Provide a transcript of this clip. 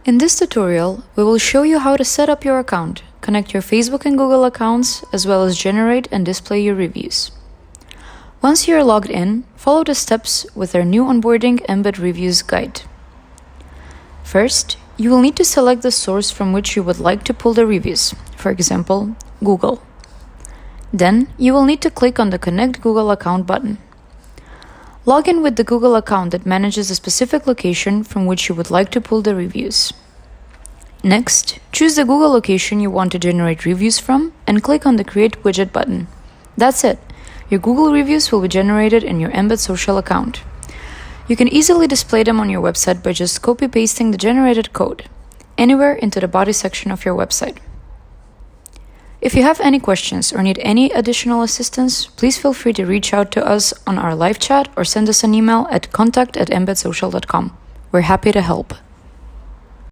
In this tutorial, we will show you how to set up your account, connect your Facebook and Google accounts, as well as generate and display your reviews. Once you are logged in, follow the steps with our new onboarding EmbedReviews guide. First, you will need to select the source from which you would like to pull the reviews, for example, Google. Then, you will need to click on the Connect Google Account button. Log in with the Google account that manages a specific location from which you would like to pull the reviews. Next, choose the Google location you want to generate reviews from and click on the Create Widget button. That's it. Your Google reviews will be generated in your Embed Social account. You can easily display them on your website by just copy-pasting the generated code anywhere into the body section of your website. If you have any questions or need any additional assistance, please feel free to reach out to us on our live chat or send us an email at contact@embedsocial.com. We're happy to help.